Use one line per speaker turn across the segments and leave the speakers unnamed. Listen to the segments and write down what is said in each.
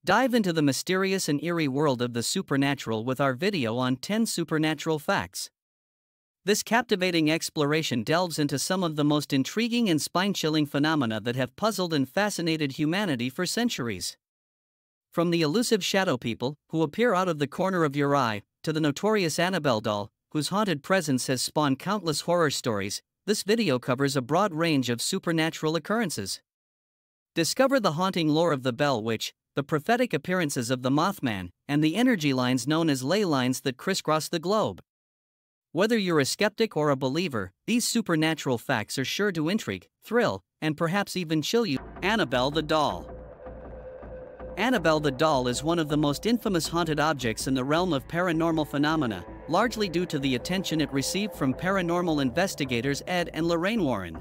Dive into the mysterious and eerie world of the supernatural with our video on 10 supernatural facts. This captivating exploration delves into some of the most intriguing and spine-chilling phenomena that have puzzled and fascinated humanity for centuries. From the elusive shadow people, who appear out of the corner of your eye, to the notorious Annabelle doll, whose haunted presence has spawned countless horror stories, this video covers a broad range of supernatural occurrences. Discover the haunting lore of the Bell Witch, the prophetic appearances of the Mothman, and the energy lines known as ley lines that crisscross the globe. Whether you're a skeptic or a believer, these supernatural facts are sure to intrigue, thrill, and perhaps even chill you. Annabelle the doll. Annabelle the doll is one of the most infamous haunted objects in the realm of paranormal phenomena, largely due to the attention it received from paranormal investigators Ed and Lorraine Warren.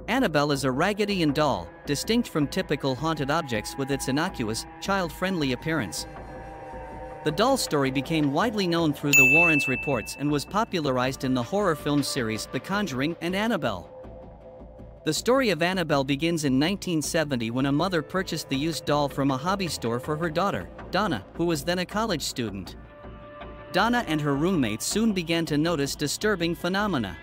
Annabelle is a Raggedy Ann doll, distinct from typical haunted objects with its innocuous, child-friendly appearance. The doll story became widely known through the Warrens' reports and was popularized in the horror film series The Conjuring and Annabelle. The story of Annabelle begins in 1970 when a mother purchased the used doll from a hobby store for her daughter, Donna, who was then a college student. Donna and her roommates soon began to notice disturbing phenomena.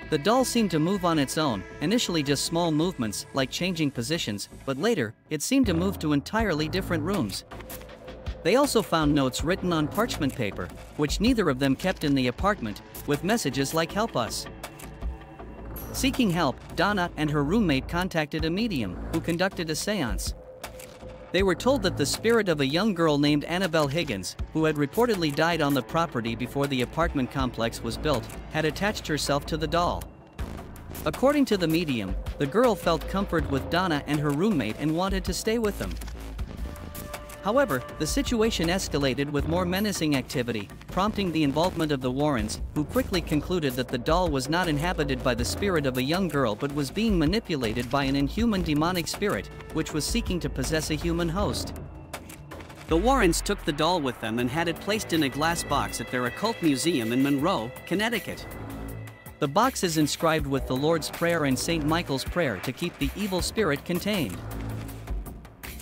The doll seemed to move on its own, initially just small movements, like changing positions, but later, it seemed to move to entirely different rooms. They also found notes written on parchment paper, which neither of them kept in the apartment, with messages like "Help us." Seeking help, Donna and her roommate contacted a medium, who conducted a seance. They were told that the spirit of a young girl named Annabelle Higgins, who had reportedly died on the property before the apartment complex was built, had attached herself to the doll. According to the medium, the girl felt comfort with Donna and her roommate and wanted to stay with them. However, the situation escalated with more menacing activity, prompting the involvement of the Warrens, who quickly concluded that the doll was not inhabited by the spirit of a young girl but was being manipulated by an inhuman demonic spirit, which was seeking to possess a human host. The Warrens took the doll with them and had it placed in a glass box at their occult museum in Monroe, Connecticut. The box is inscribed with the Lord's Prayer and St. Michael's Prayer to keep the evil spirit contained.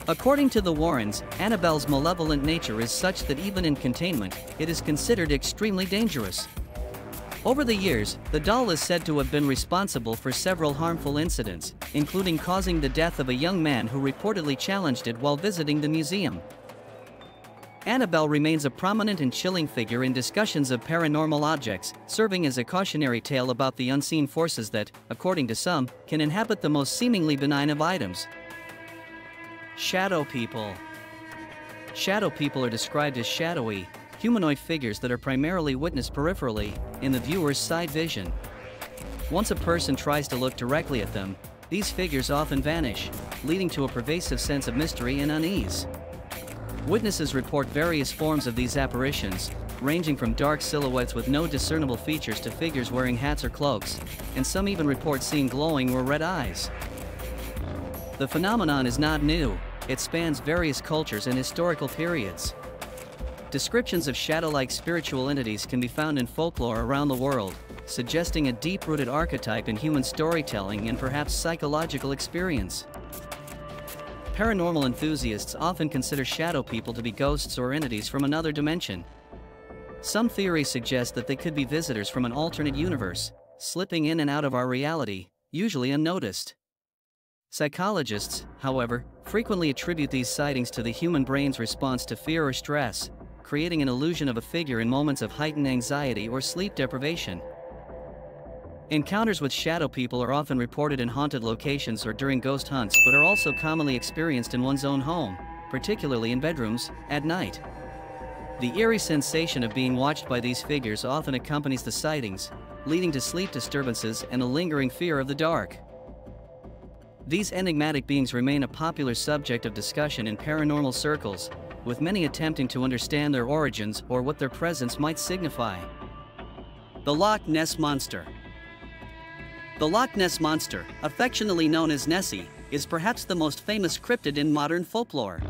According to the Warrens, Annabelle's malevolent nature is such that even in containment, it is considered extremely dangerous. Over the years, the doll is said to have been responsible for several harmful incidents, including causing the death of a young man who reportedly challenged it while visiting the museum. Annabelle remains a prominent and chilling figure in discussions of paranormal objects, serving as a cautionary tale about the unseen forces that, according to some, can inhabit the most seemingly benign of items. Shadow people. Shadow people are described as shadowy, humanoid figures that are primarily witnessed peripherally, in the viewer's side vision. Once a person tries to look directly at them, these figures often vanish, leading to a pervasive sense of mystery and unease. Witnesses report various forms of these apparitions, ranging from dark silhouettes with no discernible features to figures wearing hats or cloaks, and some even report seeing glowing or red eyes. The phenomenon is not new, it spans various cultures and historical periods. Descriptions of shadow-like spiritual entities can be found in folklore around the world, suggesting a deep-rooted archetype in human storytelling and perhaps psychological experience. Paranormal enthusiasts often consider shadow people to be ghosts or entities from another dimension. Some theories suggest that they could be visitors from an alternate universe, slipping in and out of our reality, usually unnoticed. Psychologists, however, frequently attribute these sightings to the human brain's response to fear or stress, creating an illusion of a figure in moments of heightened anxiety or sleep deprivation. Encounters with shadow people are often reported in haunted locations or during ghost hunts, but are also commonly experienced in one's own home, particularly in bedrooms, at night. The eerie sensation of being watched by these figures often accompanies the sightings, leading to sleep disturbances and a lingering fear of the dark. These enigmatic beings remain a popular subject of discussion in paranormal circles, with many attempting to understand their origins or what their presence might signify. The Loch Ness Monster. The Loch Ness Monster, affectionately known as Nessie, is perhaps the most famous cryptid in modern folklore.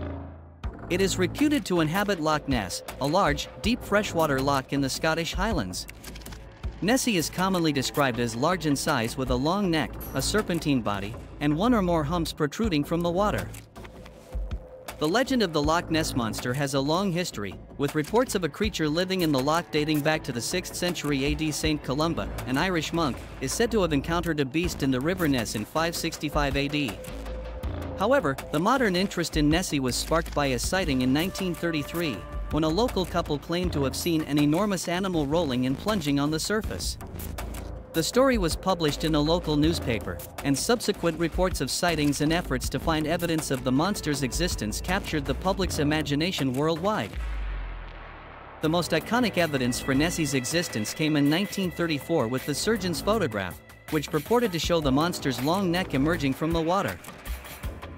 It is reputed to inhabit Loch Ness, a large, deep freshwater loch in the Scottish Highlands. Nessie is commonly described as large in size with a long neck, a serpentine body, and one or more humps protruding from the water. The legend of the Loch Ness Monster has a long history, with reports of a creature living in the loch dating back to the 6th century AD. Saint Columba, an Irish monk, is said to have encountered a beast in the River Ness in 565 AD. However, the modern interest in Nessie was sparked by a sighting in 1933, when a local couple claimed to have seen an enormous animal rolling and plunging on the surface. The story was published in a local newspaper, and subsequent reports of sightings and efforts to find evidence of the monster's existence captured the public's imagination worldwide. The most iconic evidence for Nessie's existence came in 1934 with the surgeon's photograph, which purported to show the monster's long neck emerging from the water.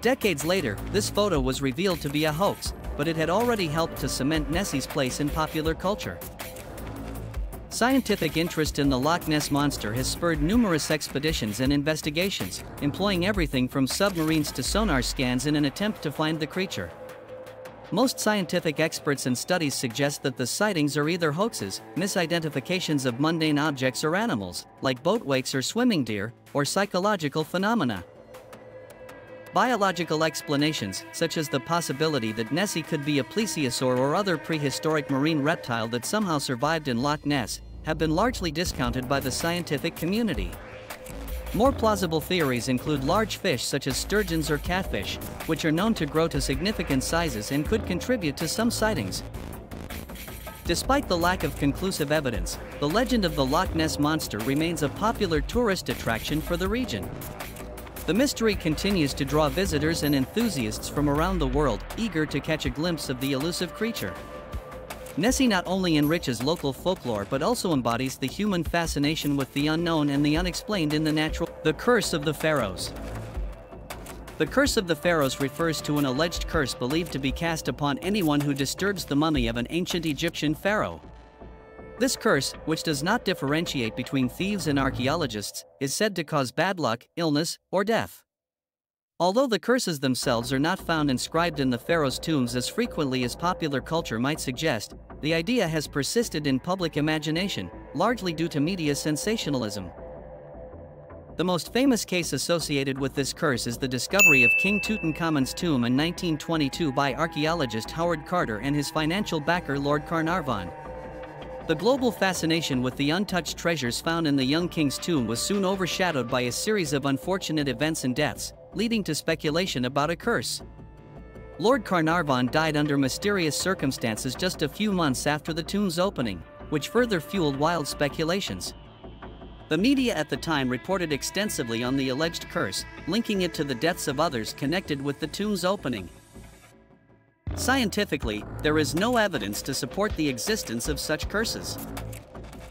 Decades later, this photo was revealed to be a hoax, but it had already helped to cement Nessie's place in popular culture. Scientific interest in the Loch Ness Monster has spurred numerous expeditions and investigations, employing everything from submarines to sonar scans in an attempt to find the creature. Most scientific experts and studies suggest that the sightings are either hoaxes, misidentifications of mundane objects or animals, like boat wakes or swimming deer, or psychological phenomena. Biological explanations, such as the possibility that Nessie could be a plesiosaur or other prehistoric marine reptile that somehow survived in Loch Ness, have been largely discounted by the scientific community. More plausible theories include large fish such as sturgeons or catfish, which are known to grow to significant sizes and could contribute to some sightings. Despite the lack of conclusive evidence, the legend of the Loch Ness Monster remains a popular tourist attraction for the region. The mystery continues to draw visitors and enthusiasts from around the world, eager to catch a glimpse of the elusive creature. Nessie not only enriches local folklore but also embodies the human fascination with the unknown and the unexplained in the natural. The Curse of the Pharaohs. The Curse of the Pharaohs refers to an alleged curse believed to be cast upon anyone who disturbs the mummy of an ancient Egyptian pharaoh. This curse, which does not differentiate between thieves and archaeologists, is said to cause bad luck, illness, or death. Although the curses themselves are not found inscribed in the pharaoh's tombs as frequently as popular culture might suggest, the idea has persisted in public imagination, largely due to media sensationalism. The most famous case associated with this curse is the discovery of King Tutankhamun's tomb in 1922 by archaeologist Howard Carter and his financial backer Lord Carnarvon. The global fascination with the untouched treasures found in the young king's tomb was soon overshadowed by a series of unfortunate events and deaths, leading to speculation about a curse. Lord Carnarvon died under mysterious circumstances just a few months after the tomb's opening, which further fueled wild speculations. The media at the time reported extensively on the alleged curse, linking it to the deaths of others connected with the tomb's opening. Scientifically, there is no evidence to support the existence of such curses.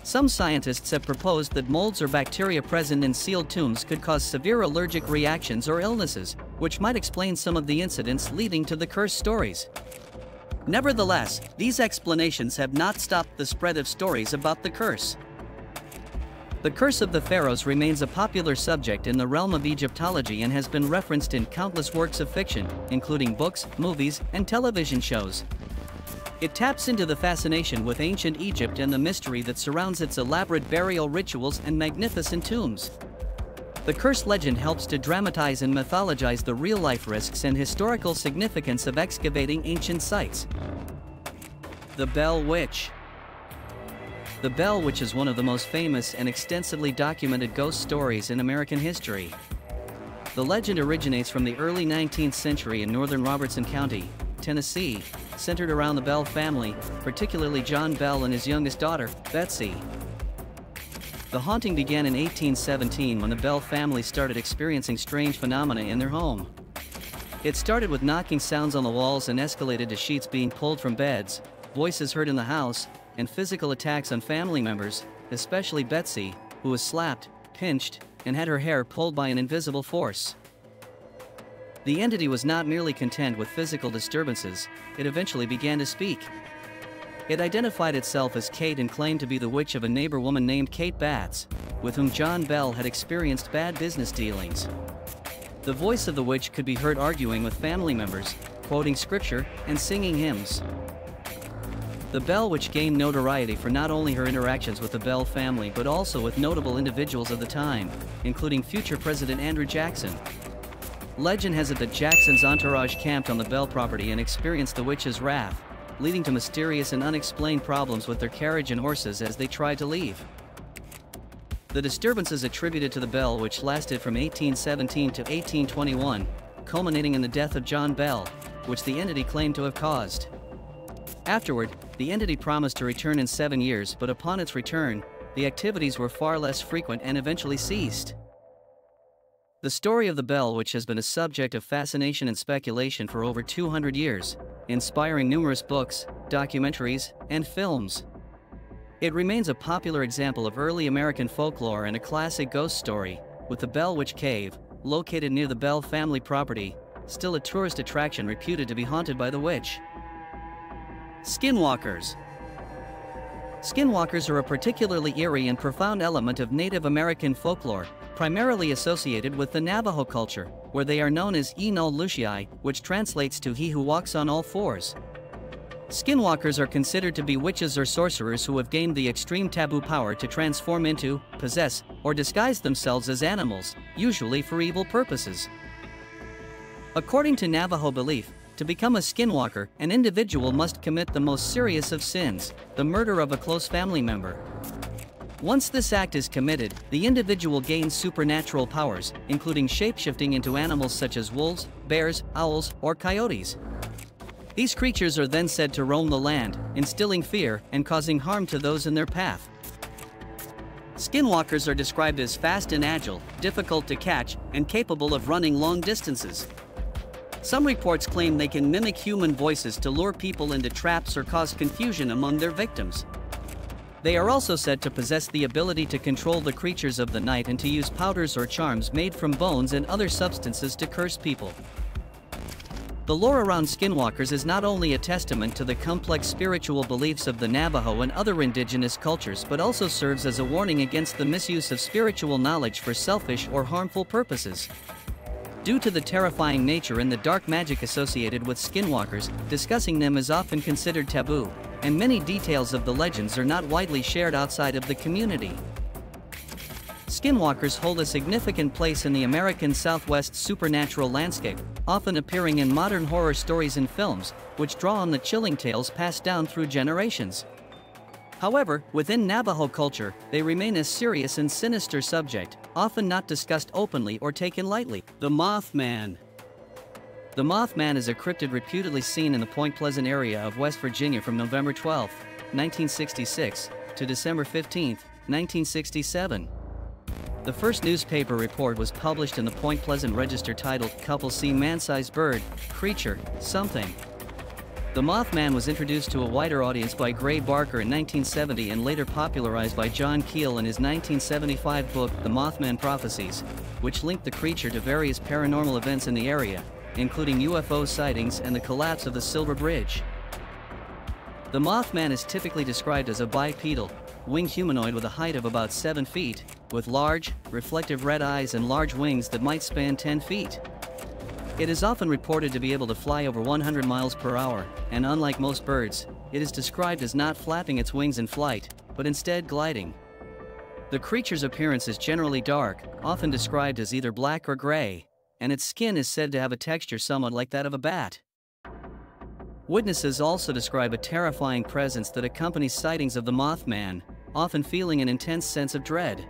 Some scientists have proposed that molds or bacteria present in sealed tombs could cause severe allergic reactions or illnesses, which might explain some of the incidents leading to the curse stories. Nevertheless, these explanations have not stopped the spread of stories about the curse. The Curse of the Pharaohs remains a popular subject in the realm of Egyptology and has been referenced in countless works of fiction, including books, movies, and television shows. It taps into the fascination with ancient Egypt and the mystery that surrounds its elaborate burial rituals and magnificent tombs. The curse legend helps to dramatize and mythologize the real-life risks and historical significance of excavating ancient sites. The Bell Witch. The Bell Witch is one of the most famous and extensively documented ghost stories in American history. The legend originates from the early 19th century in northern Robertson County, Tennessee, centered around the Bell family, particularly John Bell and his youngest daughter, Betsy. The haunting began in 1817 when the Bell family started experiencing strange phenomena in their home. It started with knocking sounds on the walls and escalated to sheets being pulled from beds, voices heard in the house, and physical attacks on family members, especially Betsy, who was slapped, pinched, and had her hair pulled by an invisible force. The entity was not merely content with physical disturbances, it eventually began to speak. It identified itself as Kate and claimed to be the witch of a neighbor woman named Kate Batts, with whom John Bell had experienced bad business dealings. The voice of the witch could be heard arguing with family members, quoting scripture, and singing hymns. The Bell Witch gained notoriety for not only her interactions with the Bell family but also with notable individuals of the time, including future President Andrew Jackson. Legend has it that Jackson's entourage camped on the Bell property and experienced the witch's wrath, leading to mysterious and unexplained problems with their carriage and horses as they tried to leave. The disturbances attributed to the Bell, which lasted from 1817 to 1821, culminating in the death of John Bell, which the entity claimed to have caused. Afterward, the entity promised to return in 7 years, but upon its return, the activities were far less frequent and eventually ceased. The story of the Bell, which has been a subject of fascination and speculation for over 200 years, inspiring numerous books, documentaries, and films. It remains a popular example of early American folklore and a classic ghost story, with the Bell Witch Cave, located near the Bell family property, still a tourist attraction reputed to be haunted by the witch. Skinwalkers. Skinwalkers are a particularly eerie and profound element of Native American folklore, primarily associated with the Navajo culture, where they are known as Eno Lushai, which translates to he who walks on all fours. Skinwalkers are considered to be witches or sorcerers who have gained the extreme taboo power to transform into, possess, or disguise themselves as animals, usually for evil purposes. According to Navajo belief, to become a skinwalker, an individual must commit the most serious of sins, the murder of a close family member. Once this act is committed, the individual gains supernatural powers, including shapeshifting into animals such as wolves, bears, owls, or coyotes. These creatures are then said to roam the land, instilling fear and causing harm to those in their path. Skinwalkers are described as fast and agile, difficult to catch, and capable of running long distances. Some reports claim they can mimic human voices to lure people into traps or cause confusion among their victims. They are also said to possess the ability to control the creatures of the night and to use powders or charms made from bones and other substances to curse people. The lore around skinwalkers is not only a testament to the complex spiritual beliefs of the Navajo and other indigenous cultures, but also serves as a warning against the misuse of spiritual knowledge for selfish or harmful purposes. Due to the terrifying nature and the dark magic associated with skinwalkers, discussing them is often considered taboo, and many details of the legends are not widely shared outside of the community. Skinwalkers hold a significant place in the American Southwest supernatural landscape, often appearing in modern horror stories and films, which draw on the chilling tales passed down through generations. However, within Navajo culture, they remain a serious and sinister subject, often not discussed openly or taken lightly. The Mothman. The Mothman is a cryptid reputedly seen in the Point Pleasant area of West Virginia from November 12, 1966, to December 15, 1967. The first newspaper report was published in the Point Pleasant Register titled, "Couple See Man-Sized Bird, Creature, Something." The Mothman was introduced to a wider audience by Gray Barker in 1970 and later popularized by John Keel in his 1975 book, The Mothman Prophecies, which linked the creature to various paranormal events in the area, including UFO sightings and the collapse of the Silver Bridge. The Mothman is typically described as a bipedal, winged humanoid with a height of about 7 feet, with large, reflective red eyes and large wings that might span 10 feet. It is often reported to be able to fly over 100 miles per hour, and unlike most birds, it is described as not flapping its wings in flight, but instead gliding. The creature's appearance is generally dark, often described as either black or gray, and its skin is said to have a texture somewhat like that of a bat. Witnesses also describe a terrifying presence that accompanies sightings of the Mothman, often feeling an intense sense of dread.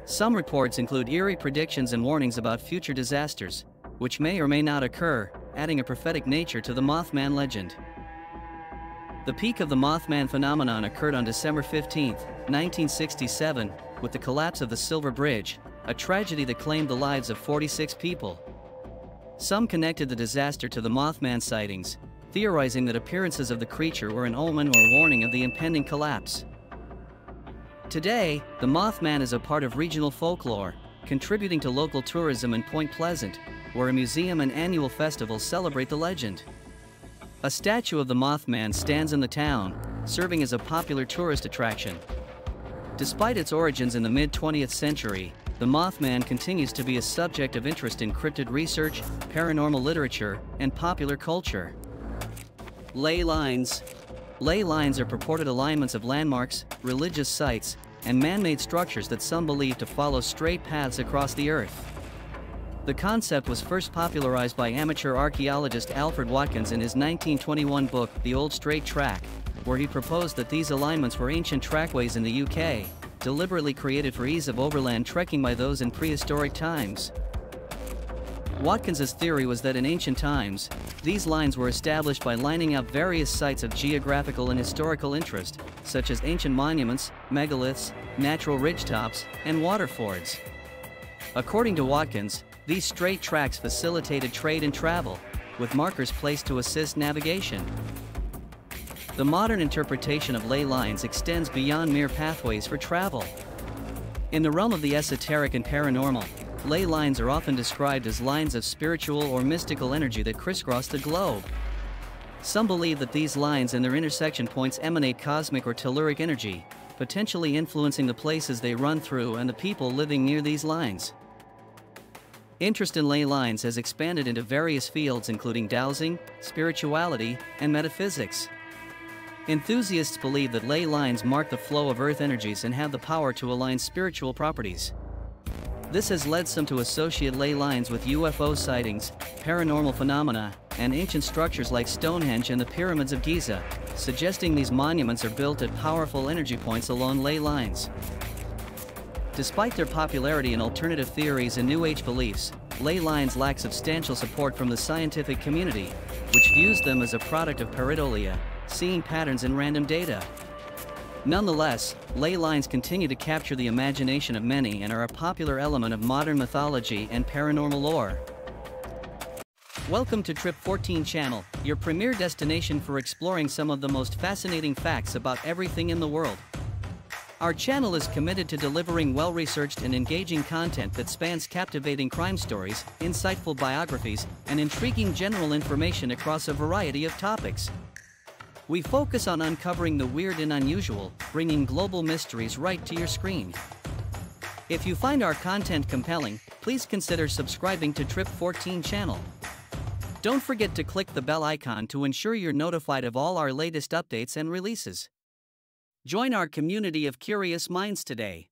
Some reports include eerie predictions and warnings about future disasters, which may or may not occur, adding a prophetic nature to the Mothman legend. The peak of the Mothman phenomenon occurred on December 15, 1967, with the collapse of the Silver Bridge, a tragedy that claimed the lives of 46 people. Some connected the disaster to the Mothman sightings, theorizing that appearances of the creature were an omen or warning of the impending collapse. Today, the Mothman is a part of regional folklore, contributing to local tourism in Point Pleasant, where a museum and annual festival celebrate the legend. A statue of the Mothman stands in the town, serving as a popular tourist attraction. Despite its origins in the mid-20th century, the Mothman continues to be a subject of interest in cryptid research, paranormal literature, and popular culture. Ley lines. Ley lines are purported alignments of landmarks, religious sites, and man-made structures that some believe to follow straight paths across the earth. The concept was first popularized by amateur archaeologist Alfred Watkins in his 1921 book, The Old Straight Track, where he proposed that these alignments were ancient trackways in the UK, deliberately created for ease of overland trekking by those in prehistoric times. Watkins's theory was that in ancient times, these lines were established by lining up various sites of geographical and historical interest, such as ancient monuments, megaliths, natural ridgetops, and waterfords. According to Watkins, these straight tracks facilitated trade and travel, with markers placed to assist navigation. The modern interpretation of ley lines extends beyond mere pathways for travel. In the realm of the esoteric and paranormal, ley lines are often described as lines of spiritual or mystical energy that crisscross the globe. Some believe that these lines and their intersection points emanate cosmic or telluric energy, potentially influencing the places they run through and the people living near these lines. Interest in ley lines has expanded into various fields including dowsing, spirituality, and metaphysics. Enthusiasts believe that ley lines mark the flow of earth energies and have the power to align spiritual properties. This has led some to associate ley lines with UFO sightings, paranormal phenomena, and ancient structures like Stonehenge and the Pyramids of Giza, suggesting these monuments are built at powerful energy points along ley lines. Despite their popularity in alternative theories and New Age beliefs, ley lines lack substantial support from the scientific community, which views them as a product of pareidolia, seeing patterns in random data. Nonetheless, ley lines continue to capture the imagination of many and are a popular element of modern mythology and paranormal lore. Welcome to Trip 14 Channel, your premier destination for exploring some of the most fascinating facts about everything in the world. Our channel is committed to delivering well-researched and engaging content that spans captivating crime stories, insightful biographies, and intriguing general information across a variety of topics. We focus on uncovering the weird and unusual, bringing global mysteries right to your screen. If you find our content compelling, please consider subscribing to Trip 14 Channel. Don't forget to click the bell icon to ensure you're notified of all our latest updates and releases. Join our community of curious minds today.